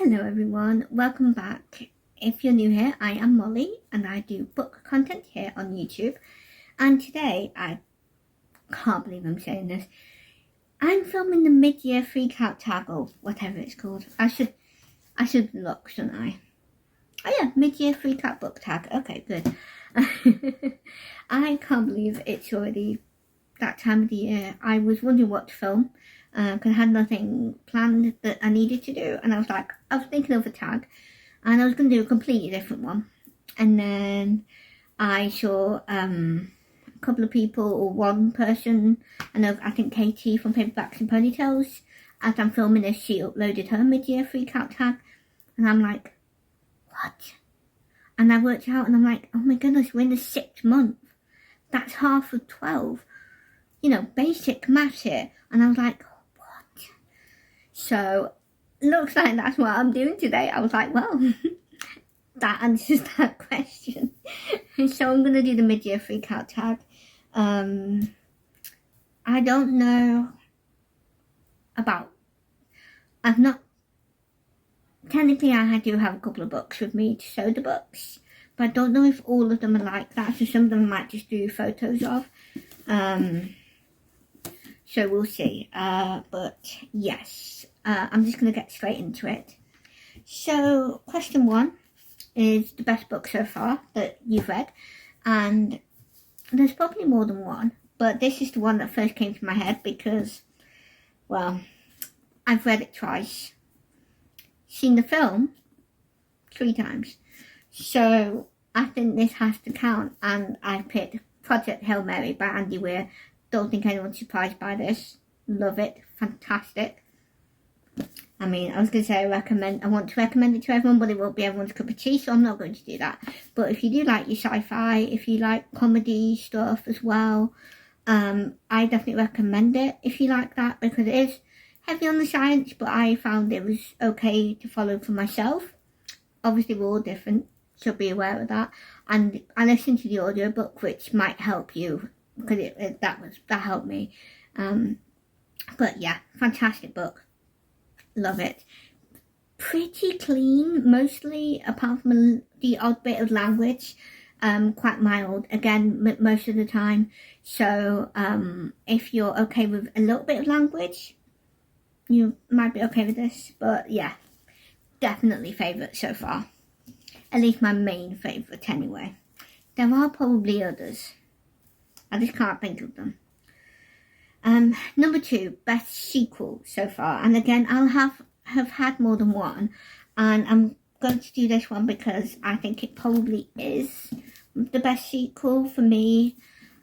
Hello everyone, welcome back. If you're new here, I am Molly and I do book content here on YouTube. And today, I can't believe I'm saying this, I'm filming the mid-year freak out tag or whatever it's called. I should look, shouldn't I? Oh yeah, mid-year freak out book tag. Okay, good. I can't believe it's already that time of the year. I was wondering what to film because I had nothing planned that I needed to do, and I was thinking of a tag and I was going to do a completely different one, and then I saw a couple of people, or one person, I think Katie from Paperbacks and Ponytails, as I'm filming this, she uploaded her mid-year freak out tag, and I'm like, what? And I worked out and I'm like, oh my goodness, we're in the 6th month. That's half of 12. You know, basic maths here. And I was like, what? So, looks like that's what I'm doing today. I was like, well, that answers that question. So I'm going to do the mid-year freak out tag. I don't know about, technically I do have a couple of books with me to show the books, but I don't know if all of them are like that, so some of them I might just do photos of. So we'll see. But yes, I'm just going to get straight into it. So question 1 is the best book so far that you've read. And there's probably more than one, but this is the one that first came to my head because, well, I've read it twice. Seen the film 3 times. So I think this has to count, and I picked Project Hail Mary by Andy Weir. Don't think anyone's surprised by this. Love it. Fantastic. I mean, I was going to say I want to recommend it to everyone, but it won't be everyone's cup of tea, so I'm not going to do that. But if you do like your sci-fi, if you like comedy stuff as well, I definitely recommend it if you like that, because it is heavy on the science, but I found it was okay to follow for myself. Obviously, we're all different, so be aware of that. And I listened to the audiobook, which might help you, because that helped me. But yeah, fantastic book. Love it. Pretty clean, mostly, apart from the odd bit of language. Quite mild, again, most of the time. So if you're okay with a little bit of language, you might be okay with this. But yeah, definitely favourite so far. At least my main favourite anyway. There are probably others. I just can't think of them. Number 2, best sequel so far. And again, I'll have had more than one. And I'm going to do this one because I think it probably is the best sequel for me.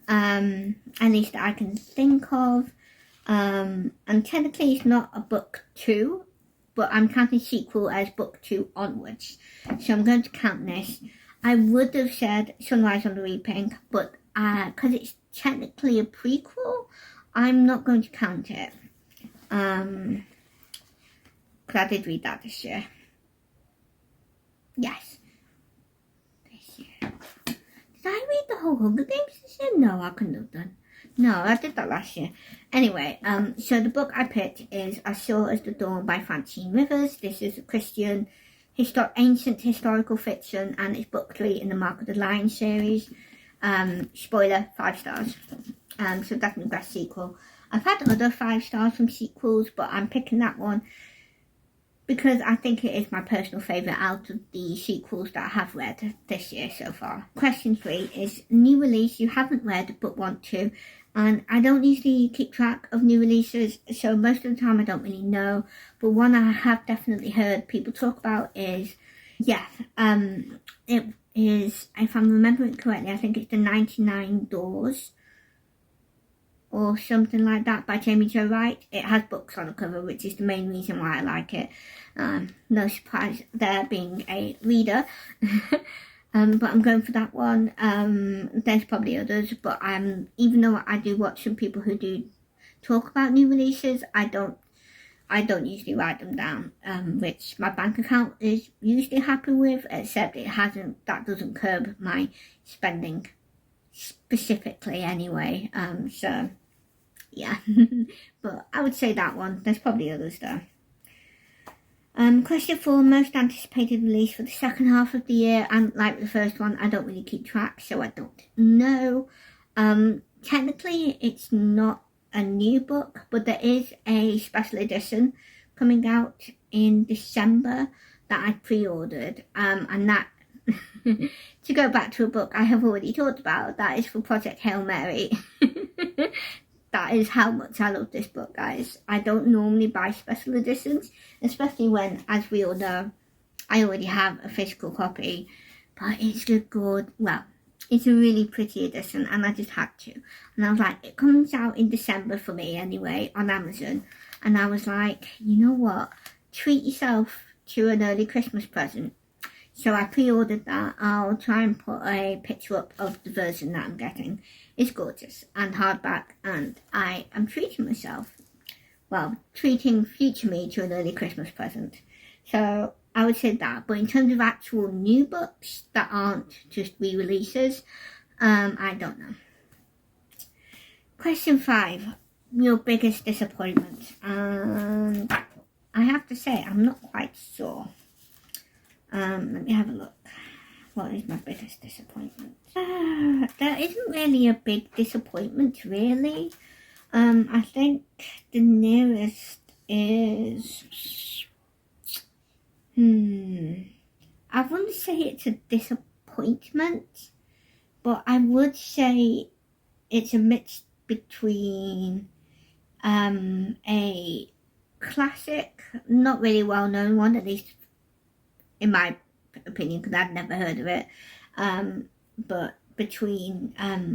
At least that I can think of. And technically it's not a book 2, but I'm counting sequel as book 2 onwards. So I'm going to count this. I would have said Sunrise on the Reaping, but because it's technically a prequel, I'm not going to count it. Because I did read that this year. Yes. This year. Did I read the whole Hunger Games this year? No, I couldn't have done. No, I did that last year. Anyway, so the book I picked is As Sure as the Dawn by Francine Rivers. This is a Christian ancient historical fiction, and it's book 3 in the Mark of the Lion series. Spoiler, 5 stars. So definitely best sequel. I've had other 5 stars from sequels, but I'm picking that one because I think it is my personal favourite out of the sequels that I have read this year so far. Question 3 is new release you haven't read but want to. And I don't usually keep track of new releases, so most of the time I don't really know. But one I have definitely heard people talk about is, it is, if I'm remembering correctly, I think it's The 99 Doors or something like that by Jamie Jo Wright. It has books on the cover, which is the main reason why I like it. No surprise there, being a reader. But I'm going for that one. There's probably others, but even though I do watch some people who do talk about new releases, I don't usually write them down, which my bank account is usually happy with, except that doesn't curb my spending specifically anyway. So yeah, but I would say that one. There's probably others though. Question 4, most anticipated release for the second half of the year. And like the first one, I don't really keep track, so I don't know. Technically, it's not a new book, but there is a special edition coming out in December that I pre-ordered. And that, to go back to a book I have already talked about, that is for Project Hail Mary. That is how much I love this book, guys. I don't normally buy special editions, especially when, as we all know, I already have a physical copy. But it's a good, well, it's a really pretty edition, and I just had to. And I was like, it comes out in December for me anyway, on Amazon. And I was like, you know what? Treat yourself to an early Christmas present. So I pre-ordered that. I'll try and put a picture up of the version that I'm getting. It's gorgeous and hardback, and I am treating myself, well, treating future me to an early Christmas present. So I would say that. But in terms of actual new books that aren't just re-releases, I don't know. Question 5, your biggest disappointment. And I have to say, I'm not quite sure. Let me have a look. What is my biggest disappointment? There isn't really a big disappointment, really. I think the nearest is... I wouldn't say it's a disappointment, but I would say it's a mix between a classic, not really well-known one, at least in my opinion, because I'd never heard of it, but between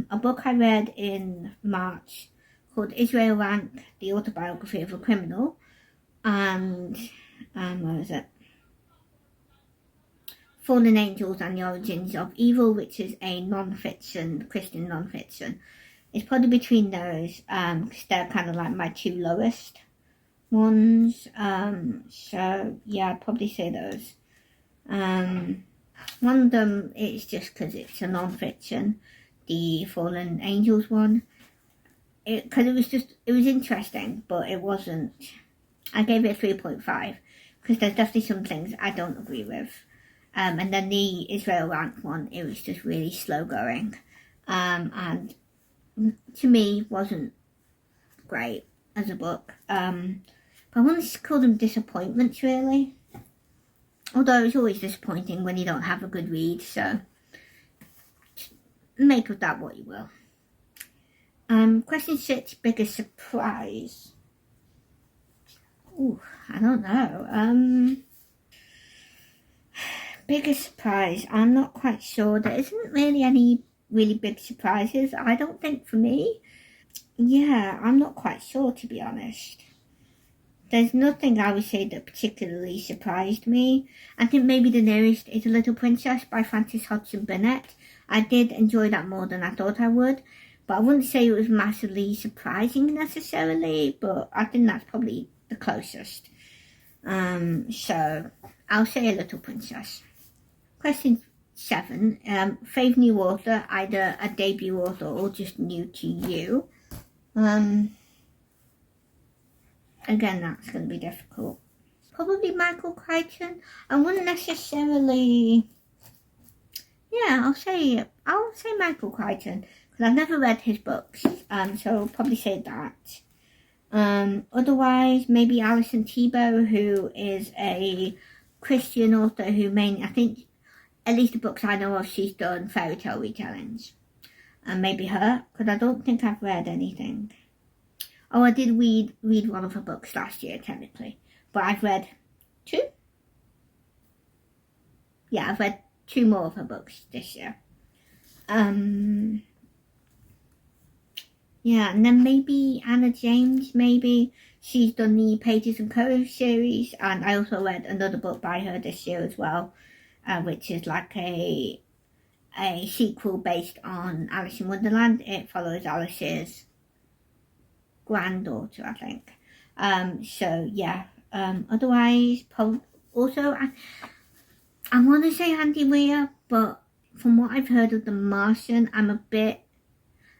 a book I read in March called Israel Rank, The Autobiography of a Criminal, and what was it? Fallen Angels and the Origins of Evil, which is a non-fiction, Christian non-fiction. It's probably between those, because they're kind of like my two lowest ones, so yeah, I'd probably say those. One of them is just because it's a non-fiction, the Fallen Angels one, because it was interesting, but it wasn't, I gave it a 3.5, because there's definitely some things I don't agree with, and then the Israel Rank one, it was just really slow going, and to me wasn't great as a book, but I wouldn't call them disappointments really. Although it's always disappointing when you don't have a good read, so make of that what you will. Question 6, biggest surprise. Ooh, I don't know. Biggest surprise, I'm not quite sure. There isn't really any really big surprises, I don't think, for me. Yeah, I'm not quite sure, to be honest. There's nothing I would say that particularly surprised me. I think maybe the nearest is A Little Princess by Frances Hodgson Burnett. I did enjoy that more than I thought I would, but I wouldn't say it was massively surprising necessarily, but I think that's probably the closest. So I'll say A Little Princess. Question 7, fave new author, either a debut author or just new to you. Again, that's going to be difficult. Probably Michael Crichton. I wouldn't necessarily... Yeah, I'll say Michael Crichton, because I've never read his books, so I'll probably say that. Otherwise, maybe Alison Tebow, who is a Christian author who mainly, I think, at least the books I know of, she's done fairy tale retellings. And maybe her, because I don't think I've read anything. Oh, I did read one of her books last year, technically. But I've read 2? Yeah, I've read 2 more of her books this year. Yeah, and then maybe Anna James, maybe. She's done the Pages and Co series, and I also read another book by her this year as well, which is like a sequel based on Alice in Wonderland. It follows Alice's granddaughter, I think. So yeah. Otherwise, also I want to say Andy Weir, but from what I've heard of The Martian, I'm a bit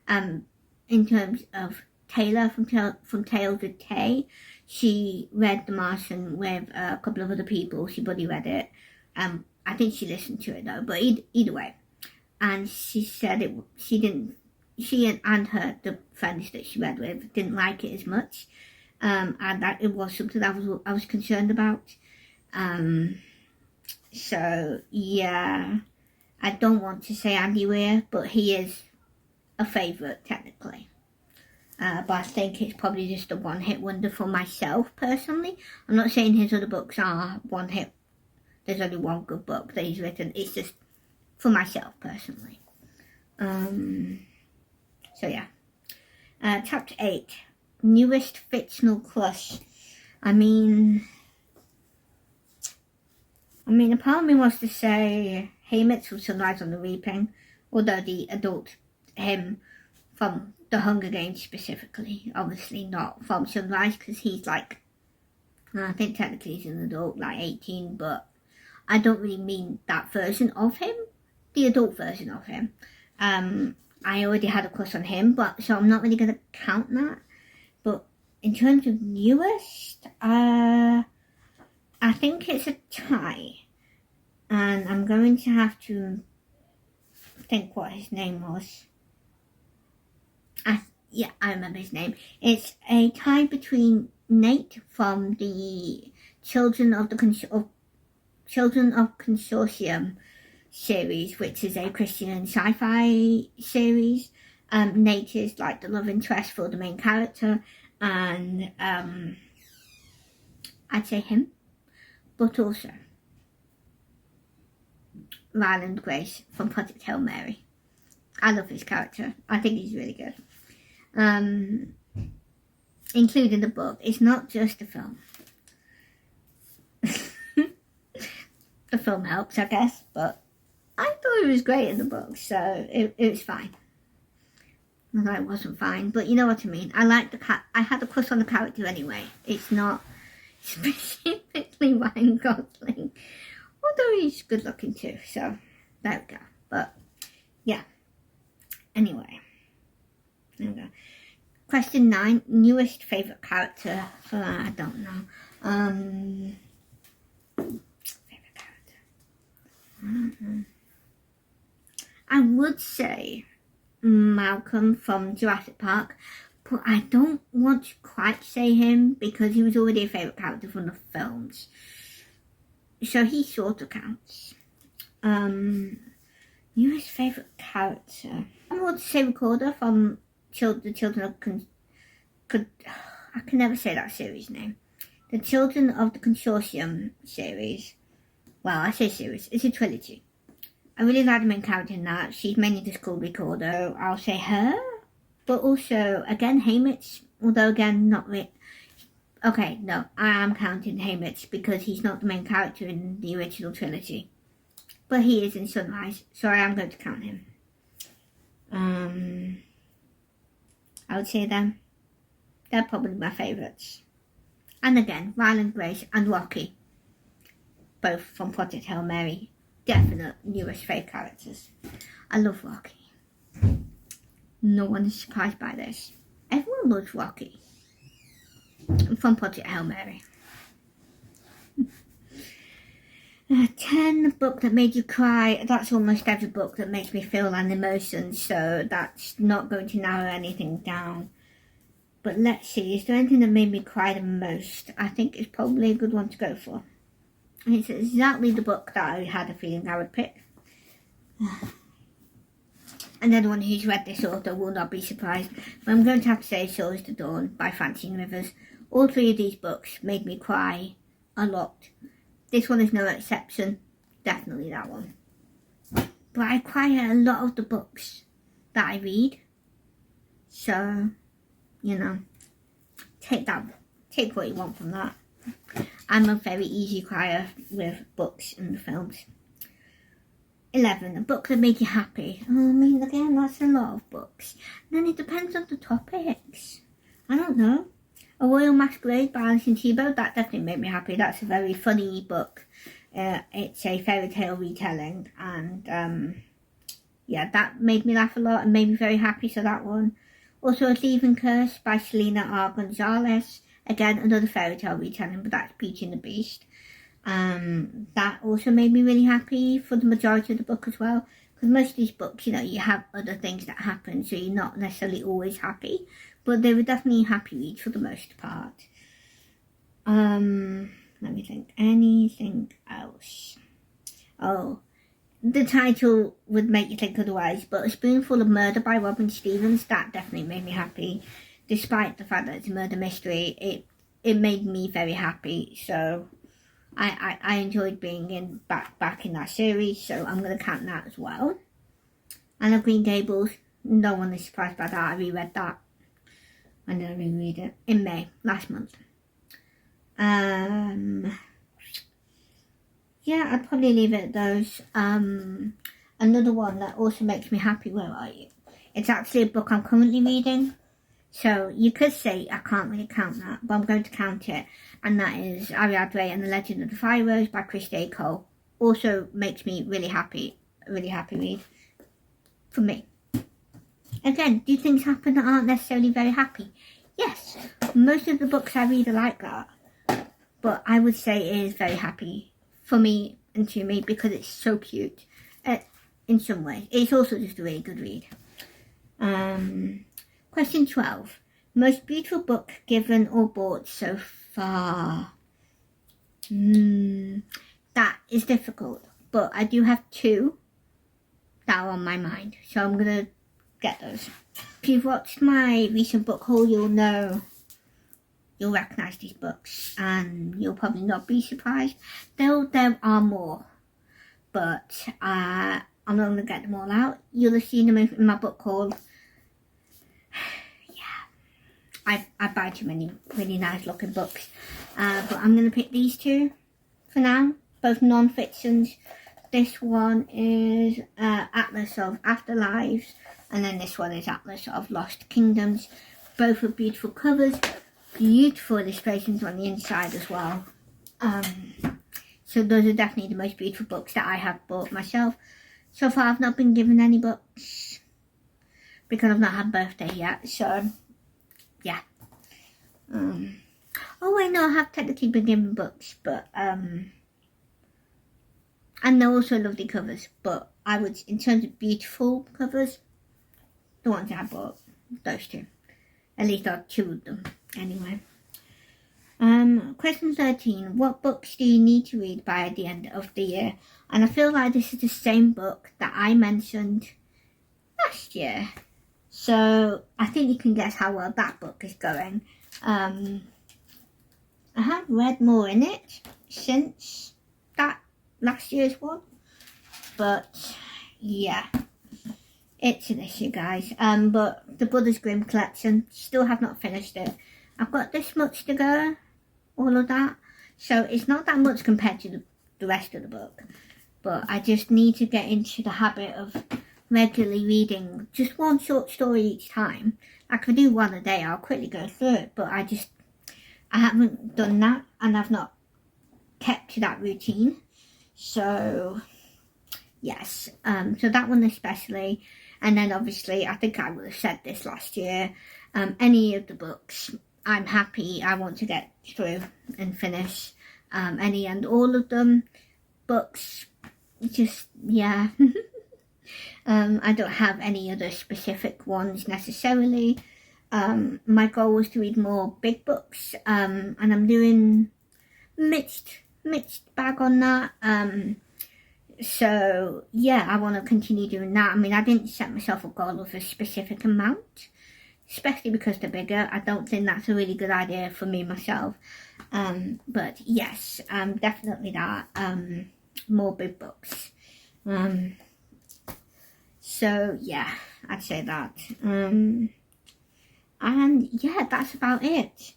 in terms of Taylor from Tales of Tay. she read The Martian with a couple of other people. She buddy read it. I think she listened to it though, but either way. And she said she and the friends that she read with didn't like it as much. And that it was something that I was concerned about. So yeah, I don't want to say Andy Weir, but he is a favourite technically. But I think it's probably just a one-hit wonder for myself personally. I'm not saying his other books are one-hit. There's only one good book that he's written. It's just for myself personally. So yeah. Chapter 8. Newest fictional crush. I mean, a part of me wants to say Haymitch from Sunrise on the Reaping, although the adult him from The Hunger Games specifically, obviously not from Sunrise, because he's like, I think technically he's an adult, like 18, but I don't really mean that version of him, the adult version of him. I already had a crush on him, but so I'm not really going to count that. But in terms of newest, I think it's a tie. And I'm going to have to think what his name was. Yeah, I remember his name. It's a tie between Nate from the Children of Consortium series, which is a Christian sci-fi series. Nate is like the love interest for the main character, and I'd say him, but also Ryland Grace from Project Hail Mary. I love his character. I think he's really good. Including the book. It's not just a film. The film helps, I guess, but I thought it was great in the book, so it was fine. Although it wasn't fine, but you know what I mean. I like I had a crush on the character anyway. It's not specifically Ryan Gosling, although he's good looking too, so there we go. But yeah, anyway, there we go. Question 9, newest favourite character. I don't know. Favourite character. I don't know. I would say Malcolm from Jurassic Park, but I don't want to quite say him because he was already a favourite character from the films. So he sort of counts. Newest favourite character. I want to say Recorder from the Children of I can never say that series name. The Children of the Consortium series. Well, I say series. It's a trilogy. I really like the main character in that. She's mainly just called Recorder. So I'll say her. But also, again, Haymitch. Although, again, not really. Okay, no, I am counting Haymitch because he's not the main character in the original trilogy. But he is in Sunrise, so I am going to count him. I would say them. They're probably my favourites. And again, Ryland Grace and Rocky. Both from Project Hail Mary. Definite newest favourite characters. I love Rocky. No one is surprised by this. Everyone loves Rocky. From Project Hail Mary. 10, book that made you cry. That's almost every book that makes me feel an emotion, so that's not going to narrow anything down. But let's see, is there anything that made me cry the most? I think it's probably a good one to go for. And it's exactly the book that I had a feeling I would pick. And anyone who's read this author will not be surprised. But I'm going to have to say So Is the Dawn by Francine Rivers. All 3 of these books made me cry a lot. This one is no exception. Definitely that one. But I cry at a lot of the books that I read. So, you know, take what you want from that. I'm a very easy crier with books and films. 11, a book that made you happy. Oh, I mean, again, that's a lot of books. And then it depends on the topics. I don't know. A Royal Masquerade by Alison Tebow, that definitely made me happy. That's a very funny book. It's a fairy tale retelling, and yeah, that made me laugh a lot and made me very happy, so that one. Also, A Thieving Curse by Selena R. Gonzalez. Again, another fairy tale retelling, but that's Beauty and the Beast. That also made me really happy for the majority of the book as well. Because most of these books, you know, you have other things that happen, so you're not necessarily always happy. But they were definitely happy reads for the most part. Let me think. Anything else? Oh, the title would make you think otherwise, but A Spoonful of Murder by Robin Stevens, that definitely made me happy. Despite the fact that it's a murder mystery, it made me very happy. So I enjoyed being back in that series, so I'm going to count that as well. Anne of Green Gables, no one is surprised by that. I reread that. I'm going to reread it in May, last month. Yeah, I'd probably leave it at those. Another one that also makes me happy, where are you? It's actually a book I'm currently reading. So you could say I can't really count that, but I'm going to count it. And that is Ariadne and the Legend of the Fire Rose by Christy A. Cole. Also makes me really happy. A really happy read. For me. Again, do things happen that aren't necessarily very happy? Yes. Most of the books I read are like that. But I would say it is very happy for me and to me because it's so cute. In some ways. It's also just a really good read. Question 12. Most beautiful book given or bought so far? That is difficult, but I do have two that are on my mind, so I'm going to get those. If you've watched my recent book haul, you'll recognise these books, and you'll probably not be surprised. There are more, but I'm not going to get them all out. You'll have seen them in my book haul. I buy too many really nice looking books, but I'm going to pick these two for now, both non-fictions. This one is Atlas of Afterlives, and then this one is Atlas of Lost Kingdoms. Both with beautiful covers, beautiful illustrations on the inside as well. So those are definitely the most beautiful books that I have bought myself. So far I've not been given any books because I've not had a birthday yet, so yeah. Oh wait, no, I have technically been given books, but and they're also lovely covers, but I would, in terms of beautiful covers, the ones I bought, those two. At least there are two of them, anyway. Question 13. What books do you need to read by the end of the year? And I feel like this is the same book that I mentioned last year. So I think you can guess how well that book is going. I have read more in it since that last year's one. But yeah, it's an issue, guys. But the Brothers Grimm collection, still have not finished it. I've got this much to go, all of that. So it's not that much compared to the rest of the book. But I just need to get into the habit of regularly reading just one short story each time. I could do one a day, I'll quickly go through it, but I haven't done that, and I've not kept to that routine. So yes, so that one especially. And then obviously, I think I would have said this last year, any of the books I'm happy I want to get through and finish, any and all of them. Books, just, yeah. I don't have any other specific ones necessarily. My goal was to read more big books, and I'm doing mixed bag on that. So yeah, I want to continue doing that. I mean, I didn't set myself a goal of a specific amount, especially because they're bigger. I don't think that's a really good idea for me myself. But yes, definitely that. More big books. So yeah, I'd say that. And yeah, that's about it.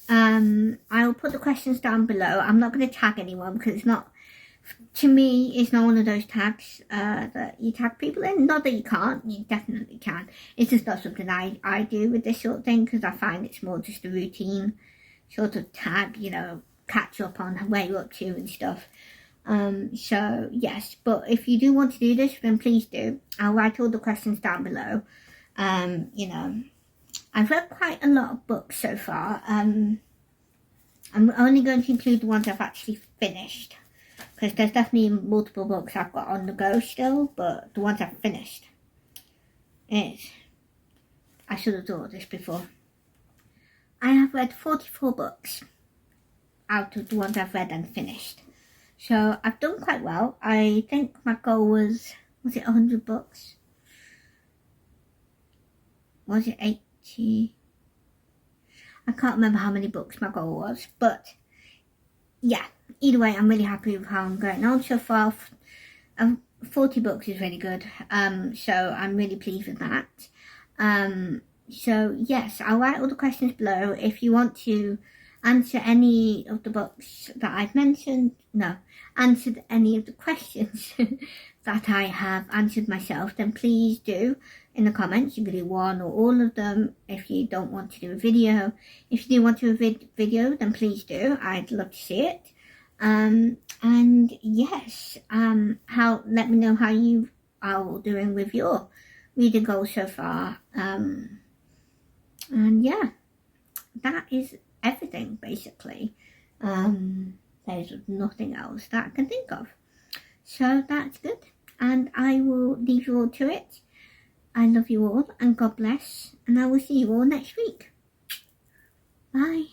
I'll put the questions down below. I'm not going to tag anyone because it's not, to me, it's not one of those tags that you tag people in. Not that you can't, you definitely can. It's just not something I do with this sort of thing, because I find it's more just a routine sort of tag, you know, catch up on where you're up to and stuff. So yes, but if you do want to do this, then please do. I'll write all the questions down below. You know, I've read quite a lot of books so far. I'm only going to include the ones I've actually finished, because there's definitely multiple books I've got on the go still, but the ones I've finished is, I should have thought of this before. I have read 44 books out of the ones I've read and finished. So I've done quite well. I think my goal was it 100 books? Was it 80? I can't remember how many books my goal was, but yeah, either way, I'm really happy with how I'm going on so far. 40 books is really good, so I'm really pleased with that. So yes, I'll write all the questions below. If you want to answer any of the books that I've mentioned, answered any of the questions that I have answered myself, then please do in the comments. You can do one or all of them if you don't want to do a video. If you do want to do a video, then please do. I'd love to see it. And yes, let me know how you are doing with your reading goals so far. And yeah, that is everything basically. There's nothing else that I can think of. So that's good. And I will leave you all to it. I love you all and God bless. And I will see you all next week. Bye.